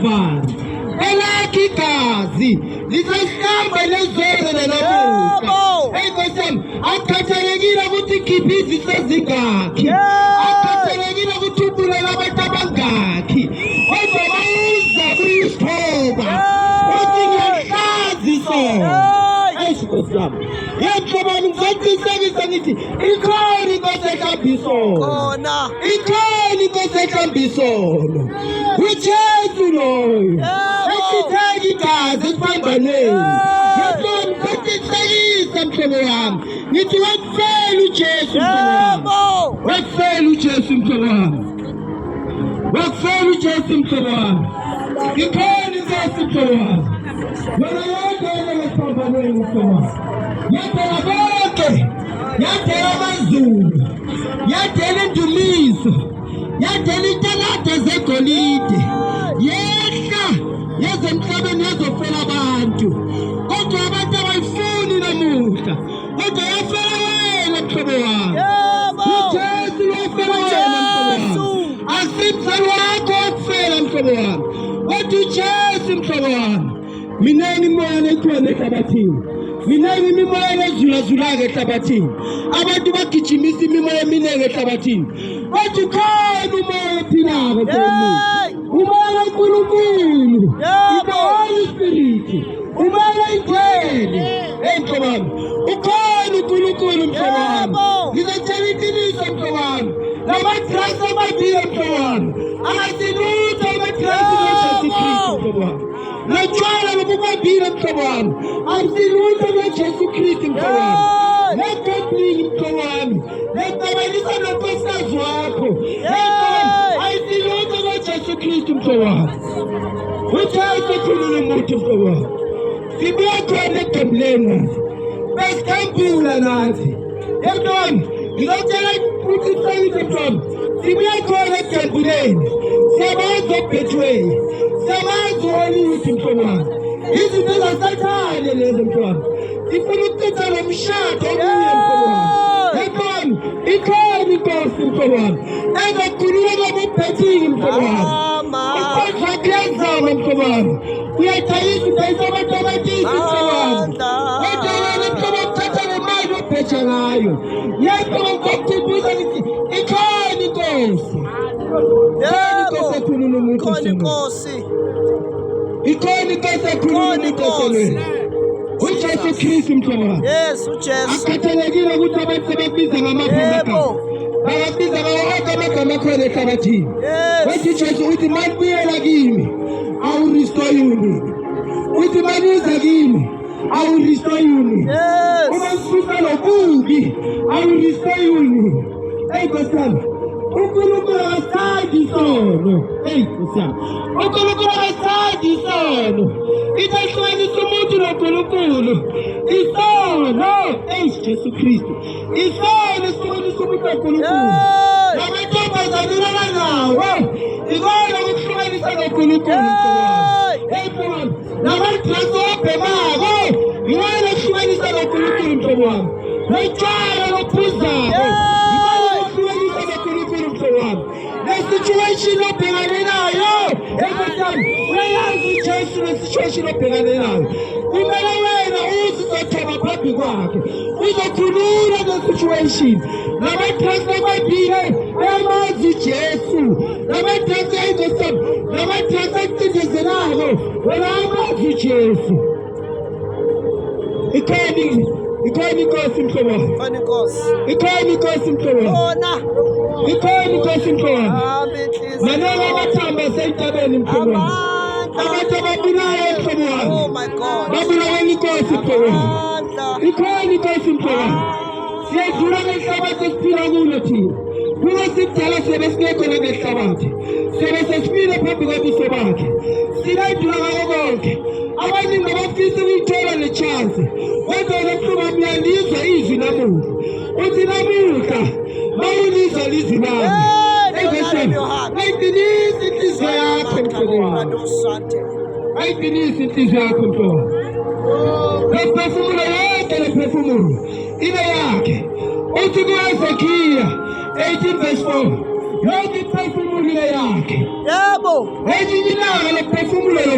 Kalvari. Elakhi igazi lisahlamba lezore nelamuhla. Hey Nkosiyami, akukhathalekile ukuthi khiphi izifo ezingakhi, akukhathalekile ukuthi ubulala abantu abangakhi, kodwa uza kuyithoba uthi ngiyahlazi sona. Nkosiyami, yemhlobani ngizoqinisekisa ngithi ikhona inkosi ehlamba isono, ikhona inkosi ehlamba isono. uJesu loyo esitheka igazi esiphambaneni. Yemhlobani ngizoqinisekisa mhlobo wami ngithi wakufela uJesu mhlobo wami, wakufela uJesu mhlobo wami, wakufela uJesu mhlobo wami. Ikhona inkosi mhlobo wami, yona yodwa esiphambaneni mhlobo wami. Yadela bonke, yadela amaZulu, yadela indumiso, yadela intalada zegolide, yehla yeze emhlabeni yazofela abantu, kodwa abantu abayifuni namuhla, kodwa yafela wena mhlobo wami. uJesu lofela wena mhlobo wami, asimzali wakho wakufela mhlobo wami, kodwa uJesu mhlobo wami. Minengi imimoya ekhona ehlabathini, minengi imimoya ezulazulayo ehlabathini, abantu bagijimisa imimoya eminingi ehlabathini, kodwa ukhona umoya ophilayo komuntu, umoya kaNkulunkulu, the Holy Spirit, umoya ingcwele. Hey mhlobo wami, ukhona uNkulunkulu mhlobo wami. Ngizotshela iqiniso mhlobo wami, lamagrasi amabili mhlobo wami akasilutho amagrasi kaJesu Kristu mhlobo wami. Lotshwala lobubabili mhlobo wami akusilutho kaJesu Kristu mhlobo wami. Lekobili mhlobo wami, letabanisa nonkosikazi wakho, ayisilutho kaJesu Kristu mhlobo wami. uJesu khulula umuntu mhlobo wami. Sibuya khona egembuleni nathi, besikambula nathi. Mhlobo wami, ngizotshela ukuthi iqiniso mhlobo wami, sibuya khona egembuleni, siyabazi oBetway, siyabazi uHollywood mhlobo wami. Izinto zasathane lezo mhlobo wami, sifuna ukuchitha lo mshado obuye mhlobo wami. Mhlobo wami, ikhona inkosi mhlobo wami ezokhulula ngobuBhethini mhlobo wami. Ikontrakt iyazama mhlobo wami, uyadayisa udayisa abantu abathile mhlobo wami, kodwa wena mhlobo uthatha le mali obheja ngayo. Yebo ngokukhumbuza ngithi ikhona inkosi, ikhona inkosi ekhulula umuntu, ikhona inkosi, ikhona inkosi ekhulula umuntu. uJesu Kristu mhlobo wami. Yes, uJesu. Akukhathalekile ukuthi abantu sebabiza ngamagama, babiza ngawo amagama akhona ehlabathini. Wathi uJesu uthi manibuyela kimi, I will restore you. Uthi maniza kimi, I will restore you. Uma ngisusa lobubi, I will restore you. Hey Nkosiyami, uNkulunkulu akathandi isono. Hey Nkosiyami, uNkulunkulu akathandi isono. Itahlukanisa umuntu noNkulunkulu. Isono, Jesu Kristu, isono esihlukanisa umuntu noNkulunkulu. Lamantombazane nawo, ikona ukuhlukanisa noNkulunkulu. Hey mhlobo wami, lamadrasi obhemako, ikona ukuhlukanisa noNkulunkulu mhlobo wami. Lotshwala lophuzako, situation obhekane nayo, Nkosiyami, uyayazi uJesu le-situation obhekane nayo. Kumele wena uzizothoba phambi kwakhe, uzokhulula le-situation. Lamadrasi amabili ayamazi uJesu, lamadrasi Nkosiyami, lamadrasi akucindezelayo, wena amazi uJesu. Ikhona inkosi mhlobo wami, ikhona inkosi mhlobo wami, ikhona inkosi mhlobo wami. Manengi amathambo asentabeni mhlobo wami, abantu ababulayo mhlobo wami, babulawe inkosi mhlobo wami. Ikhona inkosi mhlobo wami. Siyadlula ngehlabathi esiphila kulo thina, kulo sikudala siyabe singekho nangehlabathi, siyabe sesimile phambi kobuso bakhe, sinayidlula ngako konke. Abaningi abafisa ukuyithola le chance, kodwa lokhu bamyalizwa izwi namuhla. Uthi namuhla mawulizwa lizwi lami, ayidinisi inhliziyo yakho mhlobo wami, ayidinisi inhliziyo yakho mhlobo wami. Lephefumulo yonke, lephefumulo ibe yakhe. Uthi kuHezekiya 18:4, yonke iphefumulo yakhe. Yebo. Elinye ilanga lokuphefumula lo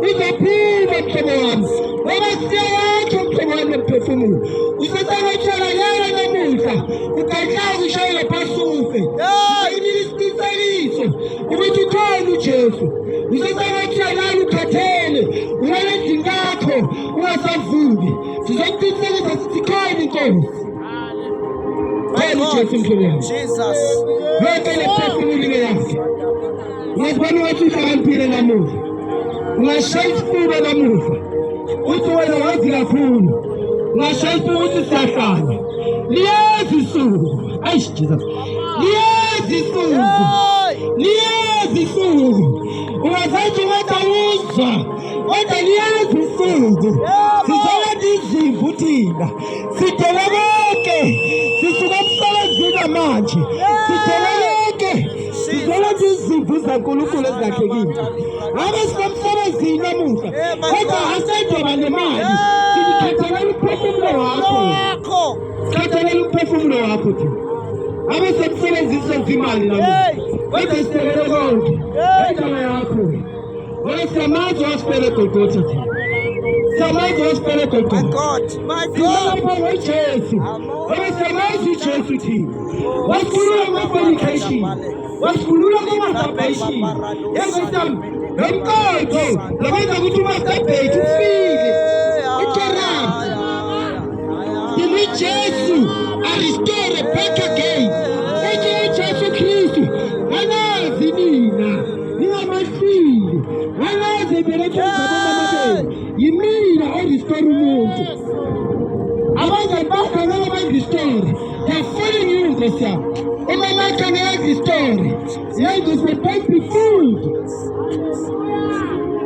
uzophuma mhlobo wami. Ngoba siyakho mhlobo wami lokuphefumula. Usesabatshela yena namuhla ugadlaza ushayela phasi ufe. Yini isiqinisekiso ukuthi ukhona uJesu. Usesabatshela lana ukhathele ungalenzi ngakho ungasavuki. Sizokuqinisekisa sithi khona inkosi. Jesus. Yonke le phefumulo yakhe. Ngiyabona ukuthi uhlakaniphile namuhla. Ungashaya isifuba namuhla. Uthi wena wazi kakhulu. Ungashaya isifuba ukuthi siyahlala. Liyezi isuku. Ayish Jesus. Liyezi isuku. Liyezi isuku. Ungazathi wena uzwa. Wena liyezi isuku. Sizola izimvu thina. Sithela konke. Sisuka emsebenzini manje. Sithela konke. Sizola izimvu zaNkulunkulu ezakhekile. Ngabe sisemsebenzini namuhla. Kodwa asendoba nemali. Sikhathalela ukuphefumula wakho. Sikhathalela ukuphefumula wakho thina. Ngabe semsebenzini senzimali namuhla. Kodwa sithekele konke. Endaba yakho. Wena siyamazi wasiphele Golgotha thina. Siyamazi wasiphele Golgotha. My God. Jesu. Wena siyamazi uJesu thina. Wasikhulula ngama-fornication. Wasikhulula ngama-masturbation. Yengosami. Lomqotho lokwenza ukuthi umasturbate ufile ucorrupt. Yimi Jesu arestore back again. Uthi uJesu Kristu anazi nina ningamafile anazi ibelethwa zabomama yimina orestore umuntu. Abangani bakho nabarestore they are following you Nkosi yami. Umama wakhe ngarestore yenza baby food.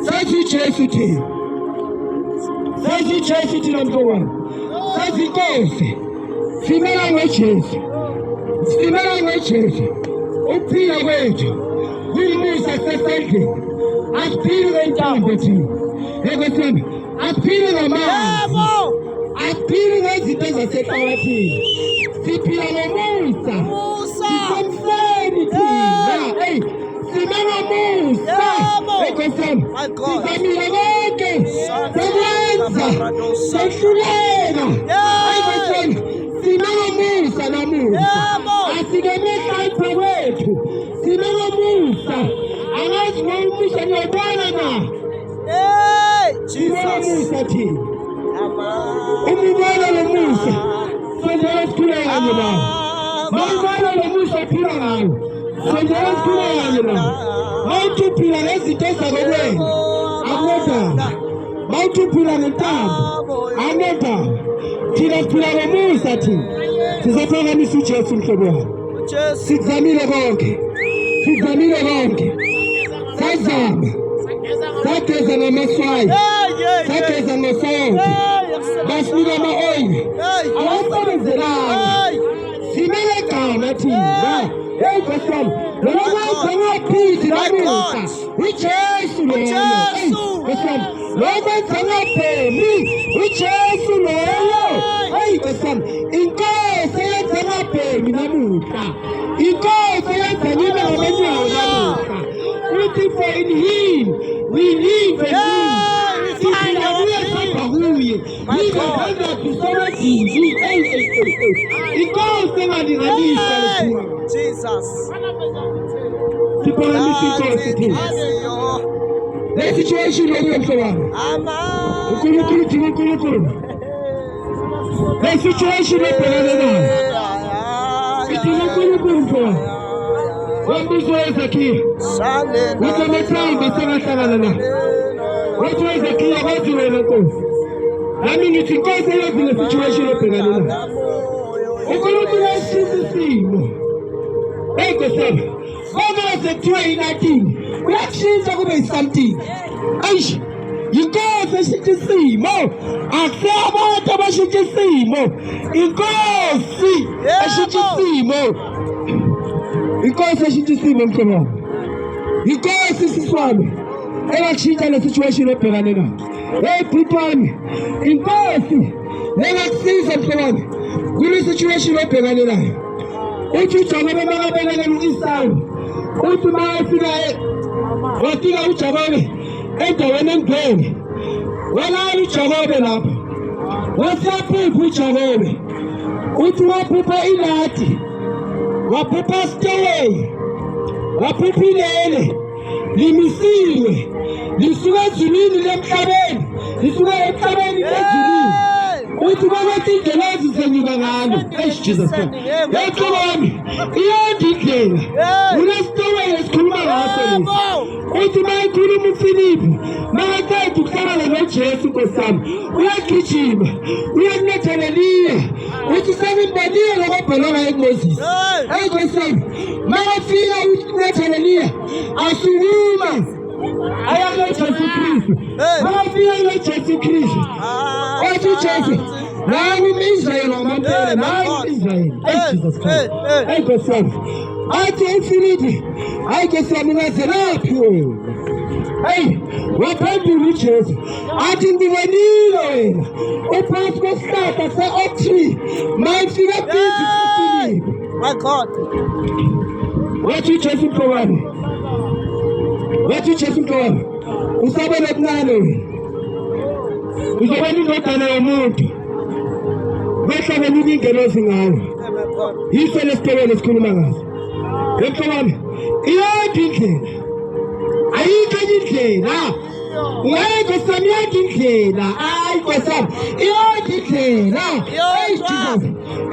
Sathi Jesu thina. Sathi Jesu thina mfowethu. Sathi Nkosi. Simela ngoJesu. Simela ngoJesu. Uphila kwethu. Uyumusa sesendlini. Asiphile ngentambo thina. Nkosi asiphile ngamanzi. Asiphile ngezinto zasehlabathini. Siphila ngomusa. Sisemhleni thina. Hey. Simela Musa. My God. Sizamile konke. Sekwenza. Sehluleka. Simela Musa namuhla. Asinemehla kwethu. Simela Musa. Angazi ngomusa ngiyabona na. Simela Musa thina. Umubona lo Musa. Sonjalo sikhuleka kanye nawe. Mawubona lo Musa phila ngayo. Sonjalo sikhuleka kanye nawe. Mawutuphila ngezinto zakokwena akunodaba. Mawutuphila ngentambo akunodaba. Thina siphila ngomusa thina. Sizophakamisa uJesu mhlobo wami. Sizamile konke. Sizamile konke. Sizama. Sageza ngamaswayi. Sageza ngosonto. Basinika ama-oyili. Awasebenzelanga. Simele gama thina. Hey, Pastor. Lokwenza ngaphithi namuhla. uJesu loyo. Pastor. Lokwenza ngapheli. uJesu loyo. Hey, Pastor. Inkosi yenza ngapheli namuhla. Inkosi yenza ngibe ngabenyawo namuhla. Uthi for in him we live and move. Siphila kuye. Ngizohamba kusebenzini. Inkosi engalinganisa lesiwa. Jesus. The situation is not so bad. The situation is uyashintsha kube something. Eish, inkosi eshintsha isimo. Akuseyabantu abashintsha isimo. Inkosi eshintsha isimo. Inkosi eshintsha isimo mfowethu. Inkosi siswami engakushintsha le situation ebhekane nayo. Hey bhutwami, inkosi engakusiza mfowethu kule situation ebhekane nayo. uthi uJakobe makabelekela u-Esawu uthi mayefika wafika uJakobe endaweni engcwele walala uJakobe lapho wasiyaphupha uJakobe uthi waphupha iladi waphupha steway waphupha ilele limisiwe lisuka ezulwini lemhlabeni lisuka emhlabeni ezulwini uthi babathi indlelazi zenyuka ngalo Jesus yexolo wami iyonke indlela unesitowela esikhuluma ngaso lesi uthi mayikhuluma uFilipi makaqeda ukuhlangana noJesu Nkosi yami uyagijima uyakunetheleliya uthi sengibonile lokubhalwa eMoses Nkosi yami makafika ukunetheleliya asukuma ayakho Jesu Kristu makafika noJesu Kristu wathi uJesu nami uIsrael wamampela nami uIsrael Jesus Christ Nkosi yami athi uFilipi Nkosi yami ngaze laphi wena waphendula uJesu athi ngibonile wena uphansi kwesihlahla se-oak tree mayifika phansi uFilipi My God. wathi uJesu mfowami usaba nobuncane wena uzoba indodana yomuntu behlangene ingelosi ngayo yiso lesitebele esikhuluma ngaso mfowami iyonke indlela ayikho indlela ngeke samiyonke indlela hayi Nkosi yami iyonke indlela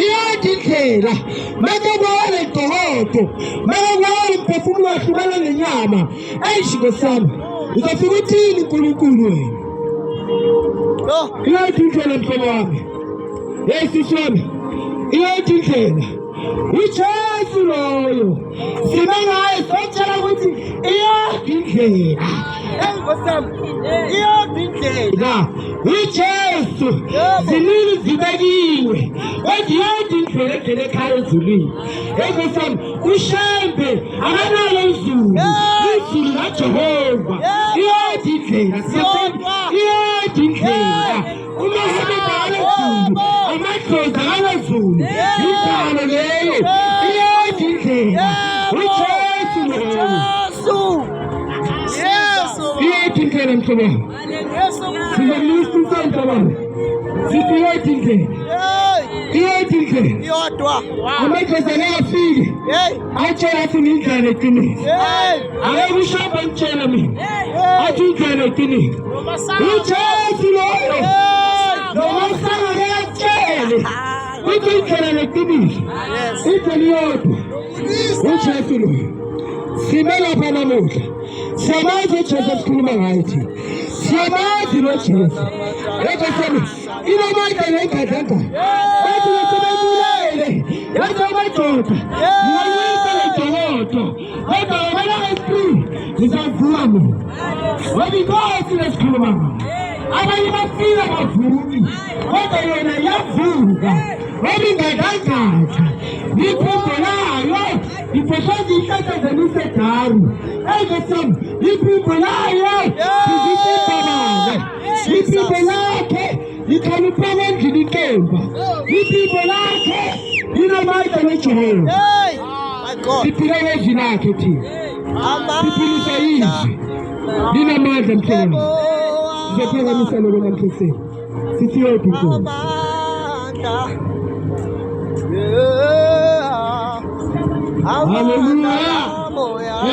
iyonke indlela makubona iqoqo makubona umphefumulo wahlukana nenyama Nkosi yami uzofika uthini uNkulunkulu wena iyonke indlela mfowami wami Yesu wami iyonke indlela uJesu loyo sima ngaye sotshela ukuthi iyonke indlela Nkosi yami iyonke indlela uJesu zilili zibekiwe kodwa iyonke indlela egcwele ekhaya ezulwini Nkosi yami ushembe akanalo izulu kaJehova iyonke indlela iyonke indlela uMahamba akalezulu amadlozi akalezulu ibhalo leyo iyonke indlela uJesu loyo iyonke indlela mfowami sizomlisa mfowami sithi iyonke indlela Yodwa. amadlozi ayafika atshela athi indlela eqinile akakushamba ngitshela mina athi indlela eqinile uJesu loyo noma usanga yakutshele uthi indlela eqinile indlela iyodwa uJesu loyo sime lapha namuhla siyamazi uJesu esikhuluma ngayo thina siyamazi noJesu Nkosi yami inamandla nengadlanga bathi nasebebulele yathi amadoda ngiyayisa ledokodo kodwa wena ngesiprini ngizavuka mina ngoba inkosi lesikhuluma ngayo abanye bafika bavumi kodwa yona yavuka ngoba ingadlangadla iphimbo layo iphosheza ihlahla zemisedaru Nkosi yami iphimbo layo izisebabala iphimbo lakhe likhalipha endlini inkemba iphimbo lakhe linamandla neJehova My God. siphila ngezwi lakhe thina siphilisa izwi linamandla mhlawumbe sizophakamisa lokho namhlanje sithi yodwa inkosi Hallelujah. Hallelujah.